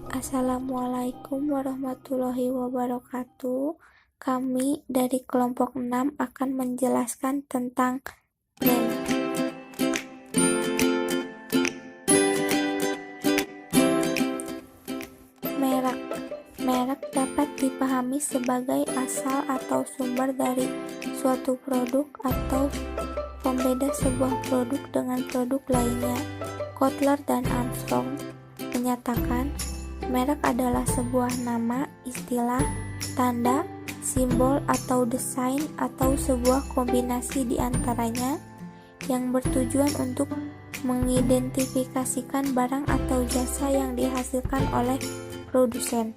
Assalamualaikum warahmatullahi wabarakatuh. Kami dari kelompok 6 akan menjelaskan tentang brand. Merek. Merek dapat dipahami sebagai asal atau sumber dari suatu produk atau pembeda sebuah produk dengan produk lainnya. Kotler dan Armstrong menyatakan, merek adalah sebuah nama, istilah, tanda, simbol atau desain atau sebuah kombinasi di antaranya yang bertujuan untuk mengidentifikasikan barang atau jasa yang dihasilkan oleh produsen.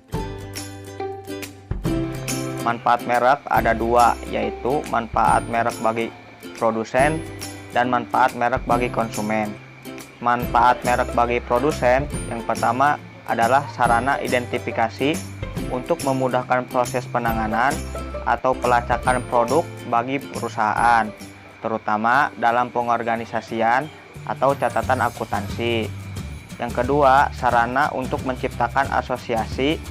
Manfaat merek ada dua, yaitu manfaat merek bagi produsen dan manfaat merek bagi konsumen. Manfaat merek bagi produsen yang pertama adalah sarana identifikasi untuk memudahkan proses penanganan atau pelacakan produk bagi perusahaan, terutama dalam pengorganisasian atau catatan akuntansi. Yang kedua, sarana untuk menciptakan asosiasi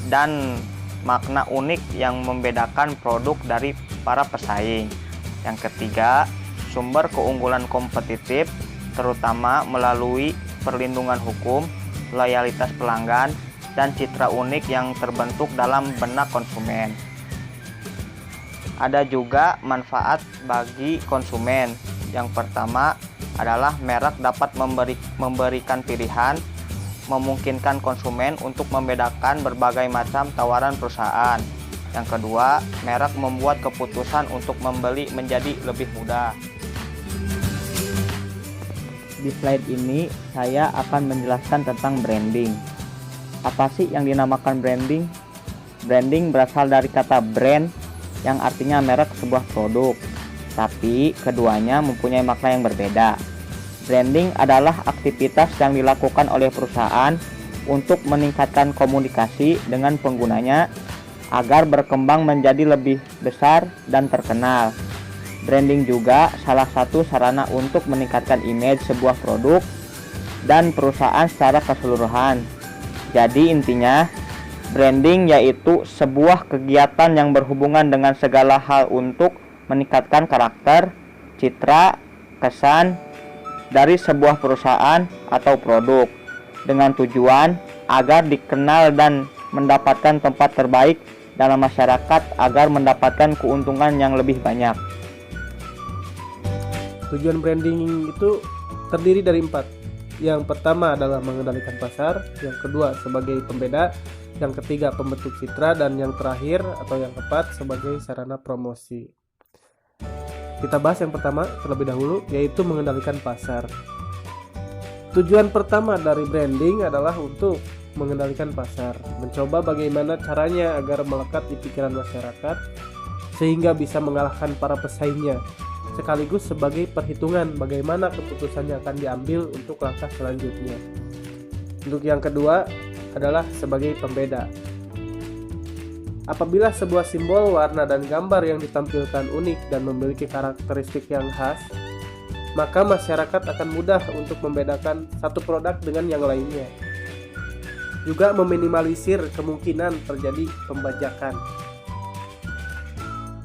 dan makna unik yang membedakan produk dari para pesaing. Yang ketiga, sumber keunggulan kompetitif, terutama melalui perlindungan hukum, loyalitas pelanggan, dan citra unik yang terbentuk dalam benak konsumen. Ada juga manfaat bagi konsumen. Yang pertama adalah merek dapat memberikan pilihan, memungkinkan konsumen untuk membedakan berbagai macam tawaran perusahaan. Yang kedua, merek membuat keputusan untuk membeli menjadi lebih mudah. Di slide ini saya akan menjelaskan tentang branding. Apa sih yang dinamakan branding? Branding berasal dari kata brand yang artinya merek sebuah produk, tapi keduanya mempunyai makna yang berbeda. Branding adalah aktivitas yang dilakukan oleh perusahaan untuk meningkatkan komunikasi dengan penggunanya agar berkembang menjadi lebih besar dan terkenal. Branding juga salah satu sarana untuk meningkatkan image sebuah produk dan perusahaan secara keseluruhan. Jadi intinya, branding yaitu sebuah kegiatan yang berhubungan dengan segala hal untuk meningkatkan karakter, citra, kesan dari sebuah perusahaan atau produk dengan tujuan agar dikenal dan mendapatkan tempat terbaik dalam masyarakat agar mendapatkan keuntungan yang lebih banyak. Tujuan branding itu terdiri dari 4. Yang pertama adalah mengendalikan pasar, yang kedua sebagai pembeda, yang ketiga pembentuk citra, dan yang terakhir atau yang keempat sebagai sarana promosi. Kita bahas yang pertama terlebih dahulu, yaitu mengendalikan pasar. Tujuan pertama dari branding adalah untuk mengendalikan pasar, mencoba bagaimana caranya agar melekat di pikiran masyarakat sehingga bisa mengalahkan para pesaingnya, sekaligus sebagai perhitungan bagaimana keputusannya akan diambil untuk langkah selanjutnya. Untuk yang kedua adalah sebagai pembeda. Apabila sebuah simbol, warna, dan gambar yang ditampilkan unik dan memiliki karakteristik yang khas, maka masyarakat akan mudah untuk membedakan satu produk dengan yang lainnya. Juga meminimalisir kemungkinan terjadi pembajakan.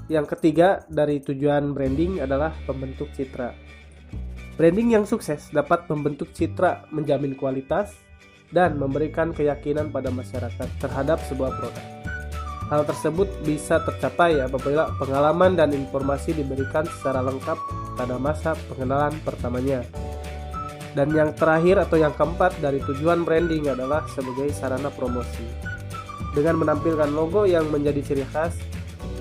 Yang ketiga dari tujuan branding adalah pembentuk citra. Branding yang sukses dapat membentuk citra, menjamin kualitas, dan memberikan keyakinan pada masyarakat terhadap sebuah produk. Hal tersebut bisa tercapai apabila pengalaman dan informasi diberikan secara lengkap pada masa pengenalan pertamanya. Dan yang terakhir atau yang keempat dari tujuan branding adalah sebagai sarana promosi. Dengan menampilkan logo yang menjadi ciri khas,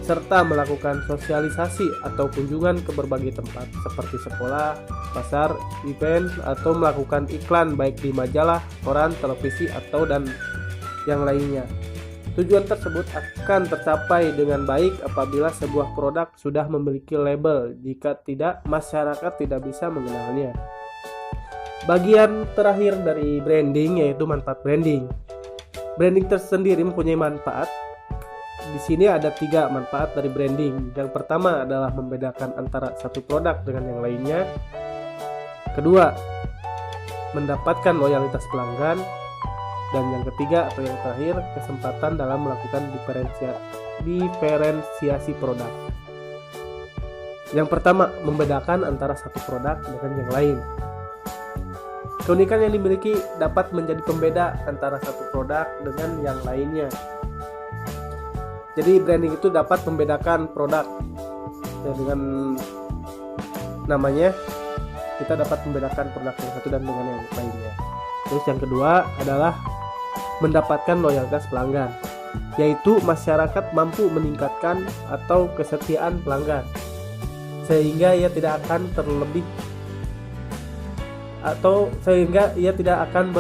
serta melakukan sosialisasi atau kunjungan ke berbagai tempat seperti sekolah, pasar, event, atau melakukan iklan baik di majalah, koran, televisi, atau dan yang lainnya. Tujuan tersebut akan tercapai dengan baik apabila sebuah produk sudah memiliki label. Jika tidak, masyarakat tidak bisa mengenalnya. Bagian terakhir dari branding yaitu manfaat branding. Branding tersendiri mempunyai manfaat. Di sini ada 3 manfaat dari branding. Yang pertama adalah membedakan antara satu produk dengan yang lainnya. Kedua, mendapatkan loyalitas pelanggan. Dan yang ketiga atau yang terakhir, kesempatan dalam melakukan diferensiasi produk. Yang pertama, membedakan antara satu produk dengan yang lain. Keunikan yang dimiliki dapat menjadi pembeda antara satu produk dengan yang lainnya. Jadi branding itu dapat membedakan produk ya, dengan namanya kita dapat membedakan produk yang satu dan dengan yang lainnya. Terus yang kedua adalah mendapatkan loyalitas pelanggan, yaitu masyarakat mampu meningkatkan atau kesetiaan pelanggan sehingga ia tidak akan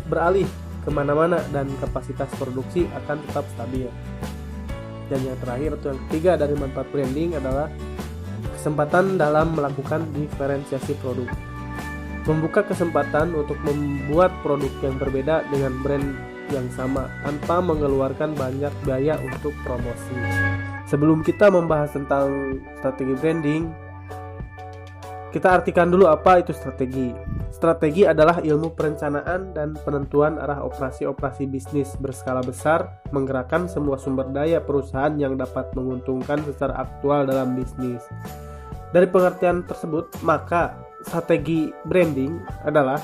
beralih kemana-mana dan kapasitas produksi akan tetap stabil. Dan yang terakhir atau yang ketiga dari manfaat branding adalah kesempatan dalam melakukan diferensiasi produk. Membuka kesempatan untuk membuat produk yang berbeda dengan brand yang sama tanpa mengeluarkan banyak biaya untuk promosi. Sebelum kita membahas tentang strategi branding, kita artikan dulu apa itu strategi. Strategi adalah ilmu perencanaan dan penentuan arah operasi-operasi bisnis berskala besar, menggerakkan semua sumber daya perusahaan yang dapat menguntungkan secara aktual dalam bisnis. Dari pengertian tersebut, maka strategi branding adalah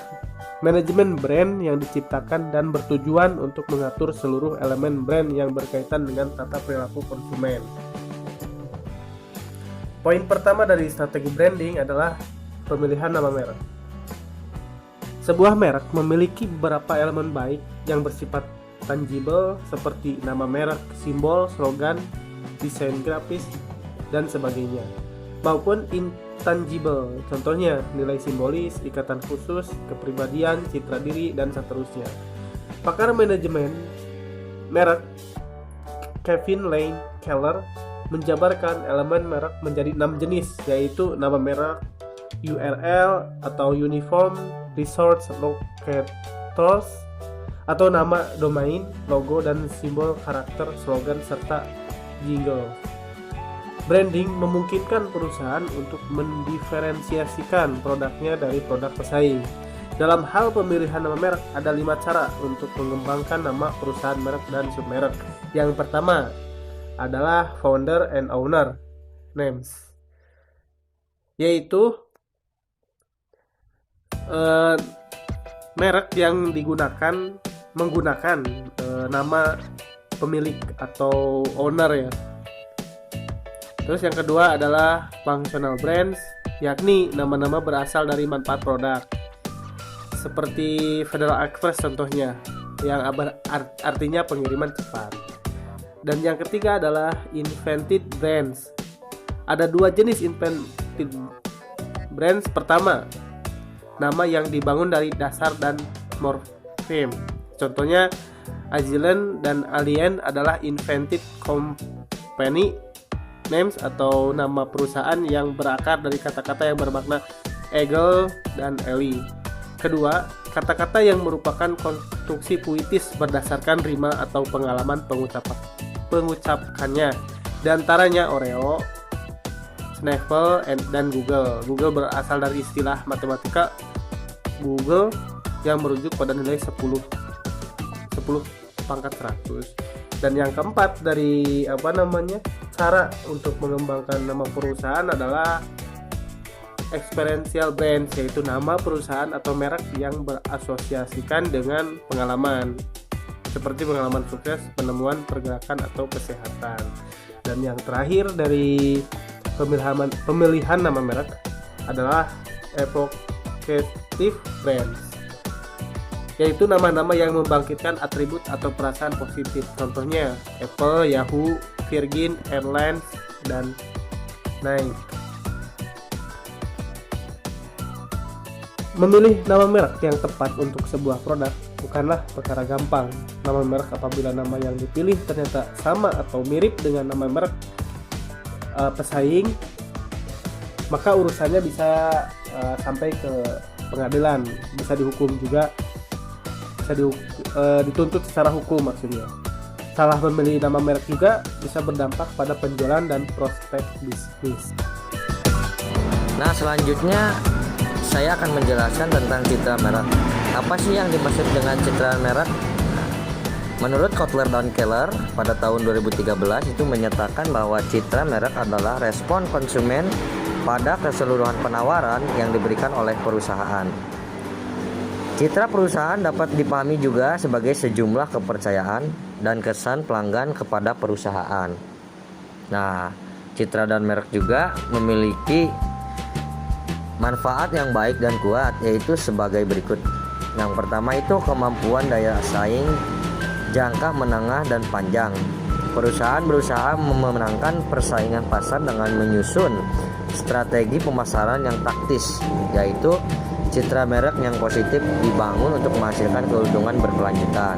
manajemen brand yang diciptakan dan bertujuan untuk mengatur seluruh elemen brand yang berkaitan dengan tata perilaku konsumen. Poin pertama dari strategi branding adalah pemilihan nama merek. Sebuah merek memiliki beberapa elemen baik yang bersifat tangible seperti nama merek, simbol, slogan, desain grafis, dan sebagainya, maupun intangible, contohnya nilai simbolis, ikatan khusus, kepribadian, citra diri, dan seterusnya. Pakar manajemen merek Kevin Lane Keller menjabarkan elemen merek menjadi 6 jenis, yaitu nama merek, URL atau Uniform Resource Locators, atau nama domain, logo dan simbol karakter, slogan, serta jingle. Branding memungkinkan perusahaan untuk mendiferensiasikan produknya dari produk pesaing. Dalam hal pemilihan nama merek, ada 5 cara untuk mengembangkan nama perusahaan merek dan submerek. Yang pertama adalah founder and owner names, yaitu merek yang menggunakan nama pemilik atau owner ya. Terus yang kedua adalah functional brands, yakni nama-nama berasal dari manfaat produk, seperti Federal Express contohnya, yang artinya pengiriman cepat. Dan yang ketiga adalah invented brands. Ada 2 jenis invented brands. Pertama, nama yang dibangun dari dasar dan morfem. Contohnya Agilent dan Alien adalah invented company names atau nama perusahaan yang berakar dari kata-kata yang bermakna eagle dan Ellie. Kedua, kata-kata yang merupakan konstruksi puitis berdasarkan rima atau pengalaman pengucapannya. Di antaranya Oreo, Snapple, dan Google. Google berasal dari istilah matematika Google yang merujuk pada nilai 10 pangkat 100. Dan yang keempat dari cara untuk mengembangkan nama perusahaan adalah experiential brands, yaitu nama perusahaan atau merek yang berasosiasikan dengan pengalaman, seperti pengalaman sukses, penemuan, pergerakan, atau kesehatan. Dan yang terakhir dari pemilihan nama merek adalah evocative brands, yaitu nama-nama yang membangkitkan atribut atau perasaan positif. Contohnya Apple, Yahoo, Virgin Airlines, dan Nike. Memilih nama merek yang tepat untuk sebuah produk bukanlah perkara gampang. Nama merek apabila nama yang dipilih ternyata sama atau mirip dengan nama merek pesaing, maka urusannya bisa sampai ke pengadilan, bisa dihukum juga, bisa dituntut secara hukum maksudnya. Salah memilih nama merek juga bisa berdampak pada penjualan dan prospek bisnis. Nah, selanjutnya saya akan menjelaskan tentang citra merek. Apa sih yang dimaksud dengan citra merek? Menurut Kotler dan Keller pada tahun 2013 itu menyatakan bahwa citra merek adalah respon konsumen pada keseluruhan penawaran yang diberikan oleh perusahaan. Citra perusahaan dapat dipahami juga sebagai sejumlah kepercayaan dan kesan pelanggan kepada perusahaan. Nah, citra dan merek juga memiliki manfaat yang baik dan kuat, yaitu sebagai berikut. Yang pertama itu kemampuan daya saing jangka menengah dan panjang. Perusahaan berusaha memenangkan persaingan pasar dengan menyusun strategi pemasaran yang taktis, yaitu citra merek yang positif dibangun untuk menghasilkan keuntungan berkelanjutan.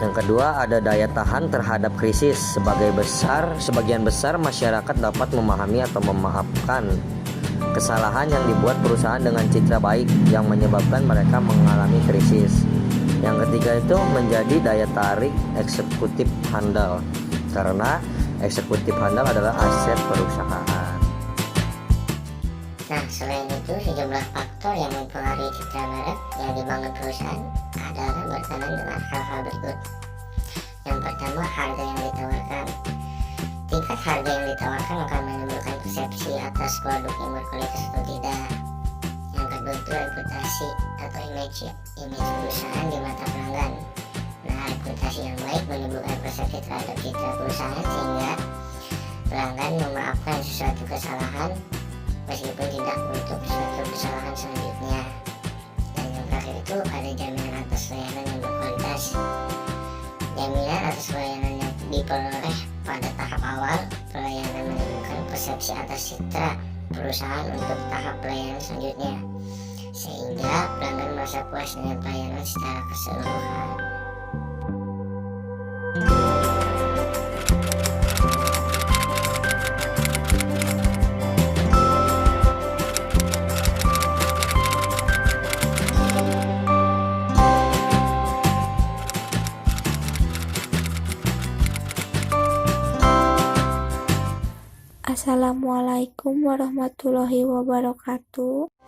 Yang kedua, ada daya tahan terhadap krisis. Sebagian besar masyarakat dapat memahami atau memaafkan kesalahan yang dibuat perusahaan dengan citra baik yang menyebabkan mereka mengalami krisis. Yang ketiga itu menjadi daya tarik eksekutif handal, karena eksekutif handal adalah aset perusahaan. Nah, selain itu sejumlah faktor yang mempengaruhi citra merek yang dibangun perusahaan adalah berkaitan dengan hal-hal berikut. Yang pertama, harga yang ditawarkan. Tingkat harga yang ditawarkan akan menimbulkan persepsi atas produk yang berkualitas atau tidak. Yang kedua itu reputasi atau image perusahaan di mata pelanggan. Nah, reputasi yang baik menimbulkan persepsi terhadap citra perusahaan sehingga pelanggan memaafkan sesuatu kesalahan meskipun tidak untuk suatu kesalahan selanjutnya. Dan yang terakhir itu ada jaminan atas layanan yang berkualitas. Jaminan atas layanan yang diperoleh pada tahap awal pelayanan menimbulkan persepsi atas citra perusahaan untuk tahap pelayanan selanjutnya, sehingga pelanggan merasa puas dengan pelayanan secara keseluruhan. Assalamualaikum warahmatullahi wabarakatuh.